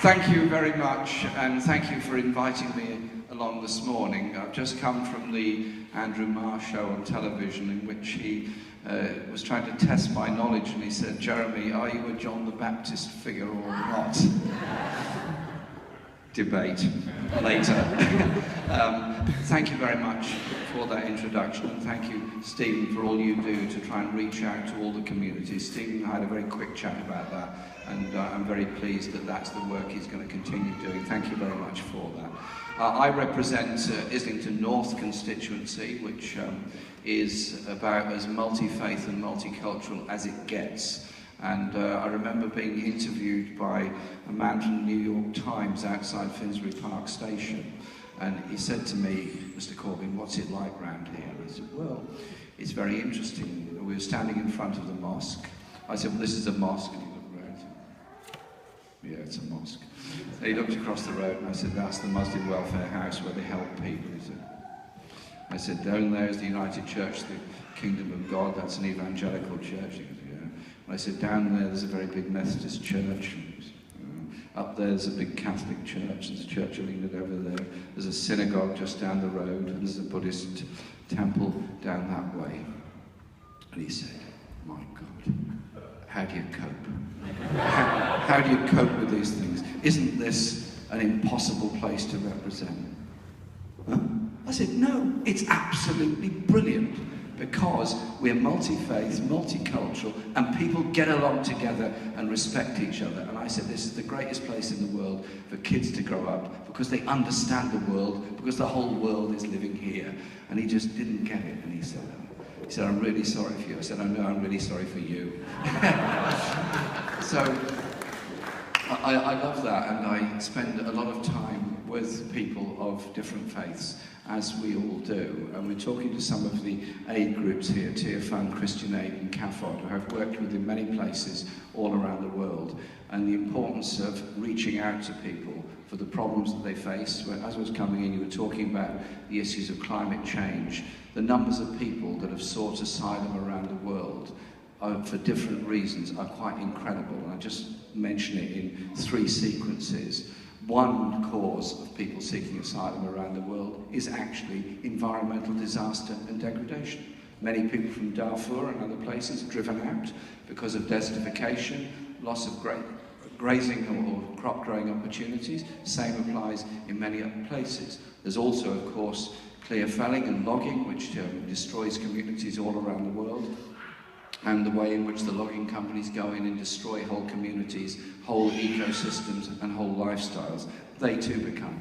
Thank you very much, and thank you for inviting me along this morning. I've just come from the Andrew Marr show on television, in which he was trying to test my knowledge, and he said, "Jeremy, are you a John the Baptist figure or not?" Debate later. Thank you very much for that introduction, and thank you, Stephen, for all you do to try and reach out to all the communities. Stephen and I had a very quick chat about that, and I'm very pleased that that's the work he's going to continue doing. Thank you very much for that. I represent Islington North constituency, which is about as multi-faith and multicultural as it gets. And I remember being interviewed by a man from the New York Times outside Finsbury Park Station. And he said to me, "Mr. Corbyn, what's it like round here?" And I said, "Well, it's very interesting. We were standing in front of the mosque." I said, "Well, this is a mosque." And he looked around. "Yeah, it's a mosque." And he looked across the road and I said, "That's the Muslim Welfare House where they help people." He said, I said, "Down there is the United Church, the Kingdom of God. That's an evangelical church." He goes, "Yeah." And I said, "Down there's a very big Methodist church. Up there's a big Catholic church. There's a Church of England over there. There's a synagogue just down the road, and there's a Buddhist temple down that way." And he said, "My God, how do you cope? How do you cope with these things? Isn't this an impossible place to represent?" Huh? I said, "No, it's absolutely brilliant, because we're multi-faith, multicultural, and people get along together and respect each other." And I said, "This is the greatest place in the world for kids to grow up, because they understand the world, because the whole world is living here." And he just didn't get it, and he said, "I'm really sorry for you." I said, "I know, I'm really sorry for you." So I love that, and I spend a lot of time with people of different faiths, as we all do. And we're talking to some of the aid groups here, Tear Fund, Christian Aid and CAFOD, who I've worked with in many places all around the world, and the importance of reaching out to people for the problems that they face. As I was coming in, you were talking about the issues of climate change. The numbers of people that have sought asylum around the world for different reasons are quite incredible. And I just mention it in 3 sequences. One cause of people seeking asylum around the world is actually environmental disaster and degradation. Many people from Darfur and other places are driven out because of desertification, loss of grazing or crop growing opportunities. Same applies in many other places. There's also, of course, clear felling and logging, which destroys communities all around the world, and the way in which the logging companies go in and destroy whole communities, whole ecosystems and whole lifestyles. They too become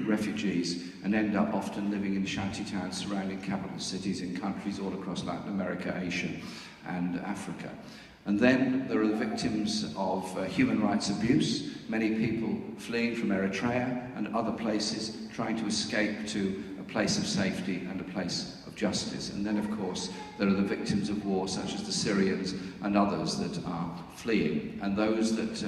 refugees and end up often living in shanty towns surrounding capital cities in countries all across Latin America, Asia and Africa. And then there are the victims of human rights abuse, many people fleeing from Eritrea and other places, trying to escape to a place of safety and a place of justice. And then, of course, there are the victims of war, such as the Syrians and others that are fleeing, and those that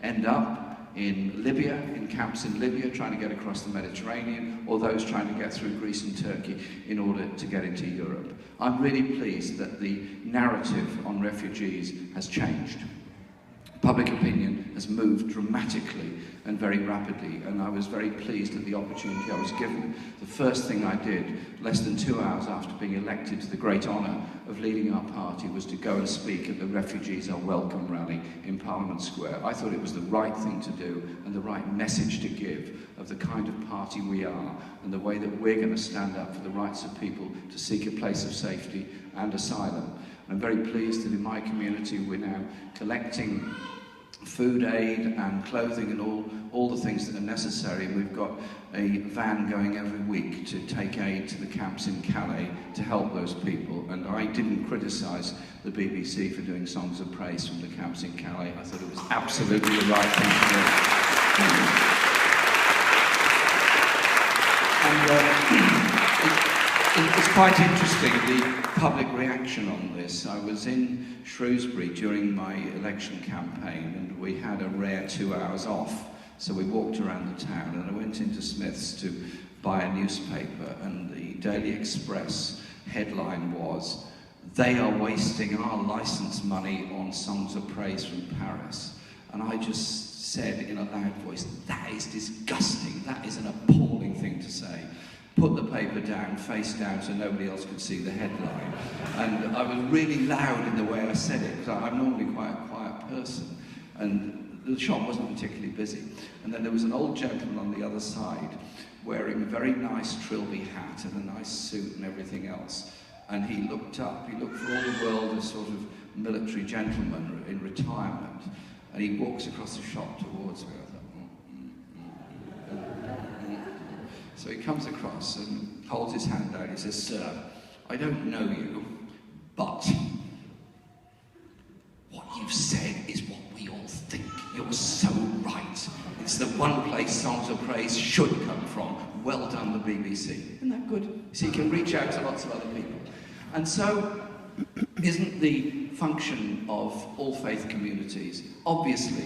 end up in Libya, in camps in Libya, trying to get across the Mediterranean, or those trying to get through Greece and Turkey in order to get into Europe. I'm really pleased that the narrative on refugees has changed. Public opinion has moved dramatically and very rapidly, and I was very pleased at the opportunity I was given. The first thing I did, less than 2 hours after being elected to the great honour of leading our party, was to go and speak at the Refugees Are Welcome rally in Parliament Square. I thought it was the right thing to do and the right message to give of the kind of party we are and the way that we're going to stand up for the rights of people to seek a place of safety and asylum. I'm very pleased that in my community we're now collecting food aid and clothing and all the things that are necessary. We've got a van going every week to take aid to the camps in Calais to help those people. And I didn't criticise the BBC for doing songs of praise from the camps in Calais. I thought it was absolutely the right thing to do. And it's quite interesting, the public reaction on this. I was in Shrewsbury during my election campaign, and we had a rare 2 hours off. So we walked around the town, and I went into Smith's to buy a newspaper, and the Daily Express headline was, "They are wasting our licence money on songs of praise from Paris." And I just said in a loud voice, "That is disgusting, that is an appalling thing to say." Put the paper down, face down, so nobody else could see the headline. And I was really loud in the way I said it, because I'm normally quite a quiet person. And the shop wasn't particularly busy. And then there was an old gentleman on the other side, wearing a very nice trilby hat and a nice suit and everything else. And he looked up, he looked for all the world as sort of military gentleman in retirement. And he walks across the shop towards me. I thought, So he comes across and holds his hand out. He says, "Sir, I don't know you, but what you've said is what we all think. You're so right. It's the one place songs of praise should come from. Well done, the BBC." Isn't that good? So you can reach out to lots of other people. And so, isn't the function of all faith communities, obviously,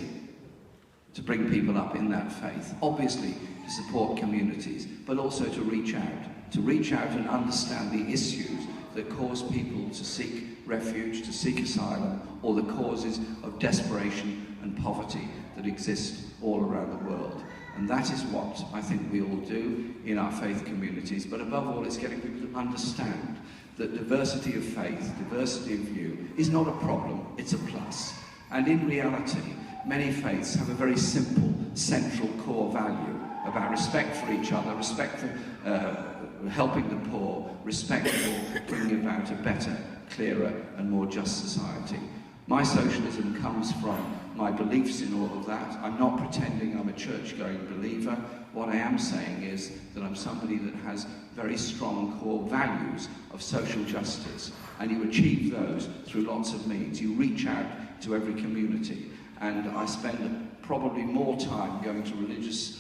to bring people up in that faith, obviously to support communities, but also to reach out and understand the issues that cause people to seek refuge, to seek asylum, or the causes of desperation and poverty that exist all around the world. And that is what I think we all do in our faith communities, but above all, it's getting people to understand that diversity of faith, diversity of view, is not a problem, it's a plus. And in reality, many faiths have a very simple, central core value about respect for each other, respect for helping the poor, respect for bringing about a better, clearer and more just society. My socialism comes from my beliefs in all of that. I'm not pretending I'm a church-going believer. What I am saying is that I'm somebody that has very strong core values of social justice, and you achieve those through lots of means. You reach out to every community, and I spend probably more time going to religious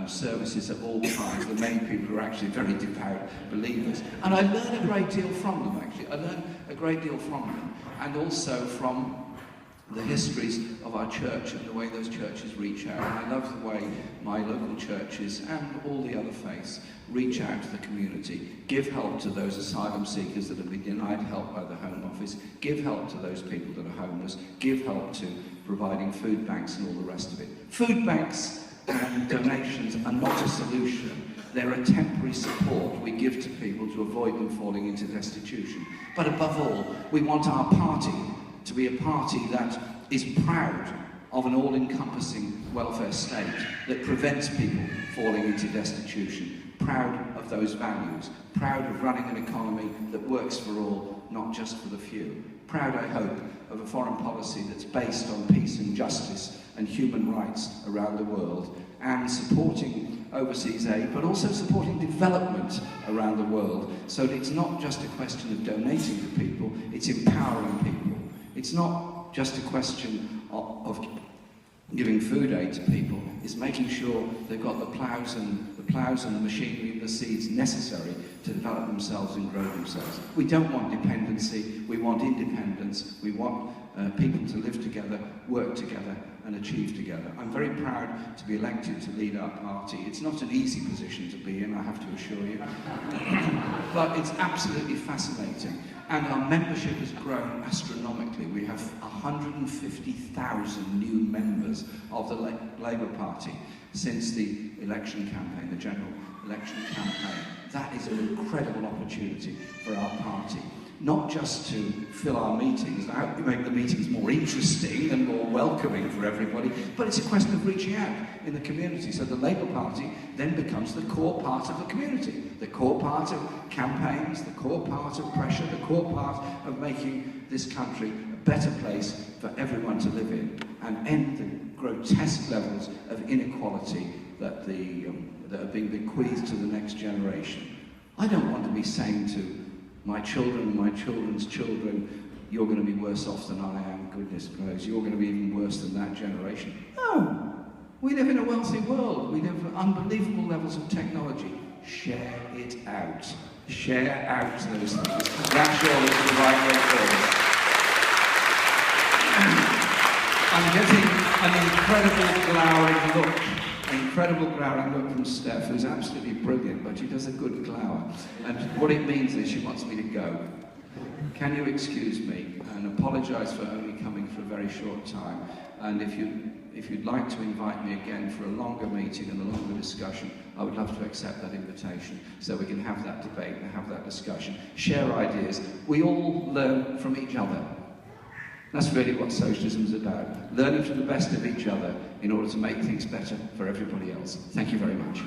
services of all kinds than many people who are actually very devout believers. And I learn a great deal from them, actually. I learn a great deal from them, and also from the histories of our church and the way those churches reach out. And I love the way my local churches and all the other faiths reach out to the community, give help to those asylum seekers that have been denied help by the Home Office, give help to those people that are homeless, give help to providing food banks and all the rest of it. Food banks and donations are not a solution. They're a temporary support we give to people to avoid them falling into destitution. But above all, we want our party to be a party that is proud of an all-encompassing welfare state that prevents people falling into destitution, proud of those values, proud of running an economy that works for all, not just for the few. Proud, I hope, of a foreign policy that's based on peace and justice and human rights around the world, and supporting overseas aid, but also supporting development around the world, so that it's not just a question of donating to people, it's empowering people. It's not just a question of giving food aid to people, it's making sure they've got the ploughs and the machinery and the seeds necessary to develop themselves and grow themselves. We don't want dependency, we want independence, we want people to live together, work together and achieve together. I'm very proud to be elected to lead our party. It's not an easy position to be in, I have to assure you, but it's absolutely fascinating. And our membership has grown astronomically. We have 150,000 new members of the Labour Party since the election campaign, the general election campaign. That is an incredible opportunity for our party. Not just to fill our meetings, I hope we make the meetings more interesting and more welcoming for everybody, but it's a question of reaching out in the community. So the Labour Party then becomes the core part of the community, the core part of campaigns, the core part of pressure, the core part of making this country a better place for everyone to live in and end the grotesque levels of inequality that are being bequeathed to the next generation. I don't want to be saying to my children and my children's children, you're going to be worse off than I am, goodness knows, you're going to be even worse than that generation. No! We live in a wealthy world. We live at unbelievable levels of technology. Share it out. Share out those things. That surely is the right way forward. I'm getting an incredible glowering look from Steph, who's absolutely brilliant, but she does a good glower. And what it means is she wants me to go. Can you excuse me and apologise for only coming for a very short time? And if you'd like to invite me again for a longer meeting and a longer discussion, I would love to accept that invitation so we can have that debate and have that discussion, share ideas. We all learn from each other. That's really what socialism is about, learning from the best of each other in order to make things better for everybody else. Thank you very much.